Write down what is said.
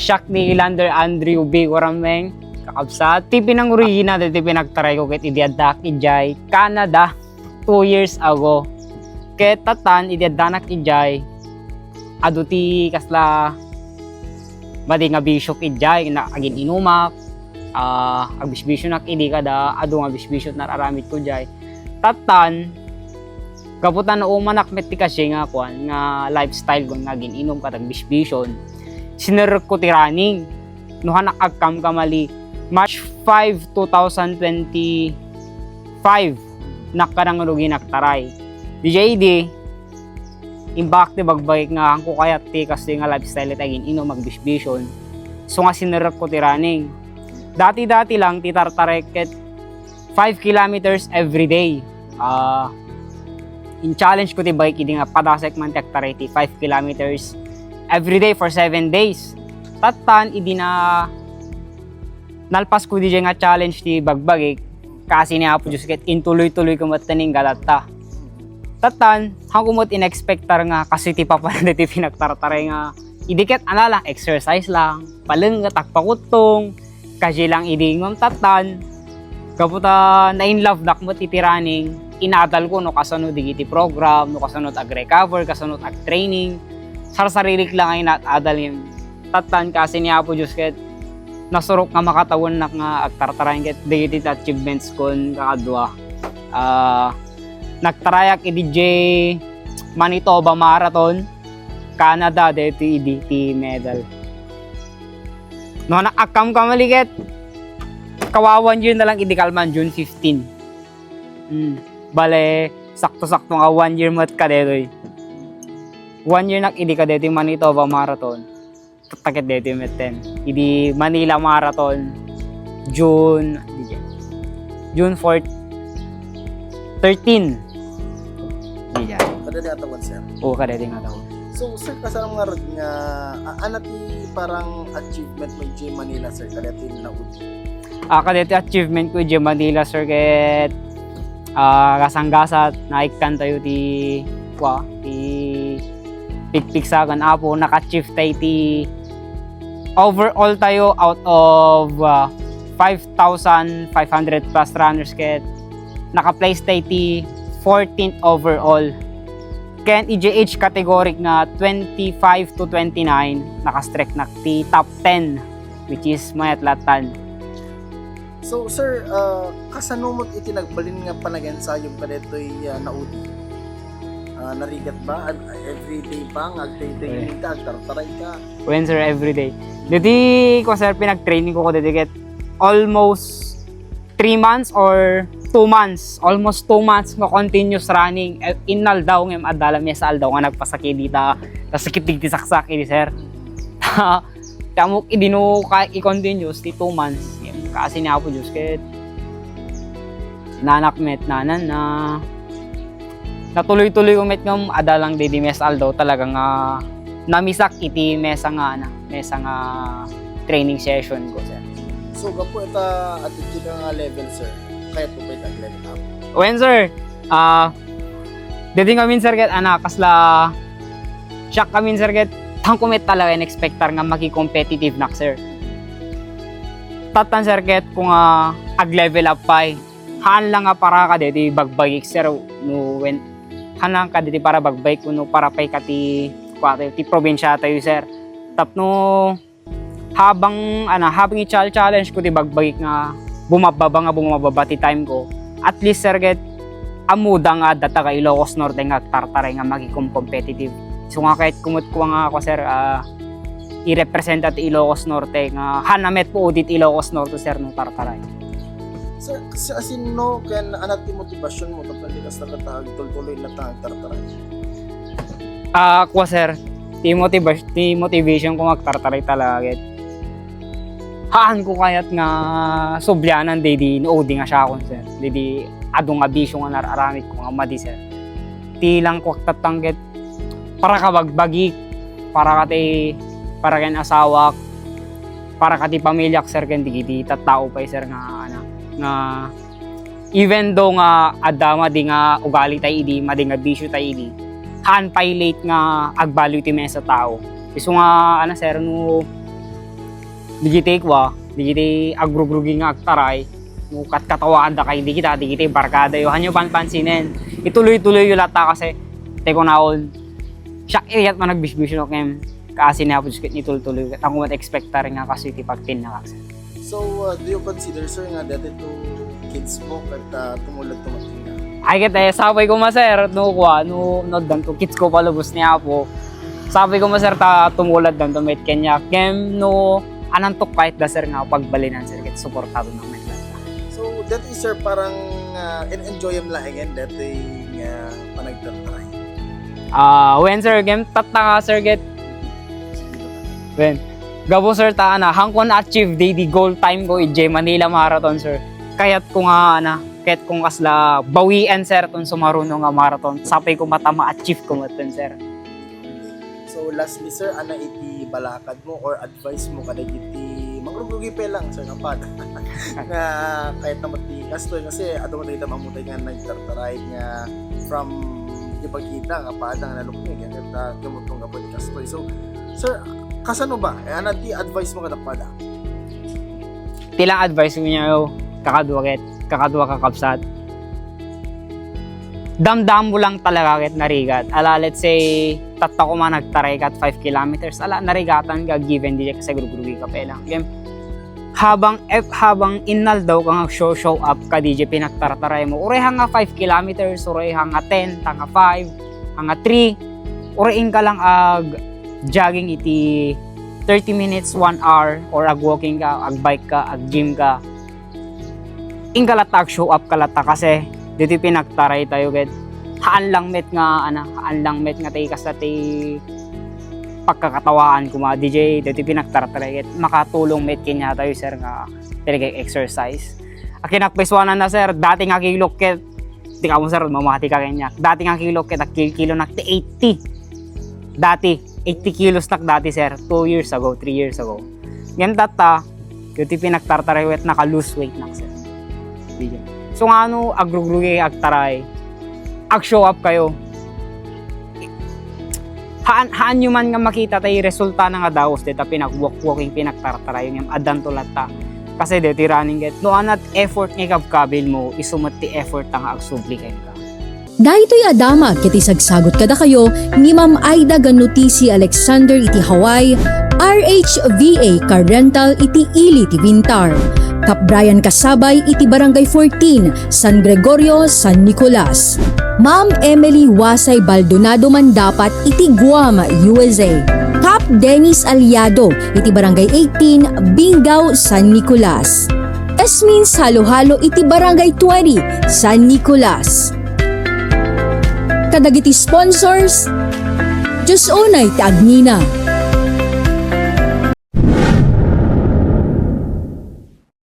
siyak ni Lander Andrew B. Warameng kakabsat. Ti pinanguri na ti pinagtaray ko ket idiadak ijay Canada 2 years ago. Ket tatan idiadanak ijay adu ti kasla madi nga bisyok ijay na agin inumak agbisbisyo nak idi kada adu nga bisbisyo na aramid ko jay. Tatan kaputan na umanak met ti kasi nga kuan nga lifestyle ko nga agin inom katag bisbisyon. Sinerek ko ti running no hanak agkam kamali March 5, 2025 nakarangarugi naktaray. DJD imbak ti bagbalik nga angko kayat ti kasi nga lifestyle tagin inom magbisbisyon. So nga sinerek ko ti running. Dati lang ti tartareket 5 kilometers every day. In challenge ko ti bike idi nga padasek man ti aktaray ti 5 kilometers every day for 7 days. Tatan idi na nalpas ko di nga challenge ti bagbagik kasi ni apo Diyos ket intuloy-tuloy ko mataning galata. Tatan hangkumot inexpectar nga kasi ti papalan ti pinagtartaray nga idiket anala exercise lang paleng takpakutong kasi lang idingom tatan kaputa na in love dak mo ti running inadal ko no kasunod digiti program no kasunod ag recover kasunod ag training sarsarilik lang ay natadal yung tatan kasi ni apo Diyos ket nasurok nga makatawan na nga agtartarayan ket digiti achievements kon kakadwa. Nagtarayak i-DJ Manitoba Marathon Canada dito ti medal. No nakakam kamaliket kawawan yun na lang idikalman June 15. Bale sakto-sakto nga 1 year mat ka detoy. 1 year nak idi ka dito Manitoba Marathon. Taket dito meten. Idi Manila Marathon June 13. Iya. Kada di atawan sir. Oo, kada di nga daw. So sir kasama nga rod nga ana ti parang achievement mo di Manila sir kada ti naud. Kada ti achievement ko di Manila sir ket kasanggasat naikkan tayo ti pikpiksagan apo naka-achieve tayo ti overall tayo out of 5,500 plus runners ket naka-place tayo ti 14th overall. Ken EJH category nga 25 to 29 naka-strike na ti top 10 which is mayatlatan. So sir, kasanumot iti nagbalin nga panag-ensayom kadetoy naudi. Narigat ba? Everyday ba? Agtay-tay ka, agtartaray ka? When sir, everyday. Dito ko sir, pinag-training ko dito ket almost 3 months or 2 months. Almost 2 months nga continuous running. Innal daw ngem adala mi sa aldaw nga nagpasakit dita. Kasakit digti saksak ini sir. Kamuk idino ka i-continuous ti 2 months. Kasi ni apo Diyos ket nanak met nanan na natuloy-tuloy umet ngam adalang dedi mes aldaw talagang namisak iti mesa nga training session ko sir. So gapo ita attitude nga level sir. Kaya po ba ita level up? When sir, dedi ngamin sir ket kasla siyak kami sir ket tangkumet talaga in-expectar nga maki-competitive nak sir. Tatan sir ket kung ag-level up pa haan lang nga para ka deti bagbagik sir no when hanang ka deti para bagbike kuno para pay ka ti probinsya tayo sir. Tapno habang i-challenge ko ti bagbagik nga bumababa ti time ko. At least sir ket amuda nga data ka Ilocos Norte nga tartaray nga magikom competitive. So nga kahit kumot ko nga ako sir i-represent at Ilocos Norte nga hanamet po udit Ilocos Norte sir no tartaray. Sir, asin no ken anat ti motivasyon mo tapos di kas nakataag tuloy na tartaray. Ako sir, ti motivation ko magtartaray talaga. Haan ko kayat nga subyanan dedi noodi nga siya akon sir. Dedi adong nga bisyo nga nararamit ko nga madi sir. Ti lang ko tatangget para ka bagbagi, para ken asawak, para kati pamilyak sir ken digiti tattao pa sir nga even though nga adama di nga ugali tay idi madi nga bisyo tay idi han pilot nga agbalyo ti men sa tao. Isu nga sir no digiti kwa, digiti agrugrugi nga agtaray, mukat katawaan da kay digiti barkada yo hanyo panpansinen. Ituloy-tuloy yung lata kasi teko naon siya iyat man nagbisbis no kem kasi na po skit ni tuloy at ako mat expect rin nga kasi ti pagtin na kasi. So, do you consider, sir, nga dati to kids mo at tumulad tumating na? Ay kita sabay ko maser no kwa no dan to kids ko palubos niya po. Sabi ko maser ta tumulad dan to met kanya kem no anang tok kahit da sir nga pagbalinan sir ket suportado ng met. So, dati, sir, parang enjoy mo lang again dati panagtatry. When sir game tatanga sir get when gabo sir ta ana hangkon achieve the goal time ko ije Manila Marathon sir. Kayat ko nga ana ket kung kasla bawian sir ton sumaruno nga marathon sapay ko mata ma-achieve ko maten sir. So, lastly, sir, ana iti balakad mo or advice mo kada iti mangrugi pa lang sir nga pad nga kahit na mati kastoy kasi ato mo tayo mamutay nga nagtartaray nga from di pagkita nga padang nalukni kaya gamutong nga po di kastoy. So, sir, kasano ba? Ano ti advice mo kada pada? Tilang advice ko niya yo kakadwa kakapsat. Damdam mo lang talaga ket narigat. Ala let's say tatta ko man nagtaray kat 5 kilometers ala narigatan ka given di kasi gurugrugi ka pa lang. Game habang innal daw kang show up ka DJ pinagtartaray mo. Ure nga 5 kilometers, ure nga 10, nga 5, nga 3. Urein ka lang jogging iti 30 minutes, 1 hour or walking ka, bike ka, gym ka. Ingalata show up kalata kasi dito pinagtaray tayo get. Haan lang met nga tay kas tay pagkakatawaan ko mga DJ dito pinagtartaray get makatulong met kanya tayo sir nga talaga exercise. Akinakpiswanan na sir dati nga kilok ket di ka mo sir mamati ka kanya. Dati nga kilok ket kilo na 80. Dati 80 kilos nak dati sir 2 years ago, 3 years ago. Yan tata dito pinagtartaray wet naka lose weight nak sir. So nga ano, agrugrugi agtaray, show up kayo. Haan nyo man nga makita tayo resulta na nga daos dito pinag-walking pinagtartaray yung adan to lata. Kasi dito running get, no anat effort nga kabkabil mo, isumot ti effort nga agsubli kayo ka. Dahito'y adama kiti sagsagot kada kayo ni Ma'am Aida ganuti si Alexander iti Hawaii, RHVA Car Rental iti Ili ti Vintar. Kap Brian Kasabay iti Barangay 14, San Gregorio, San Nicolas. Ma'am Emily Wasay Baldonado Mandapat iti Guam, USA. Kap Dennis Aliado iti Barangay 18, Bingao, San Nicolas. Esmin Halo-Halo iti Barangay 20, San Nicolas. Kadagiti sponsors, Diyos unay ti Agnina.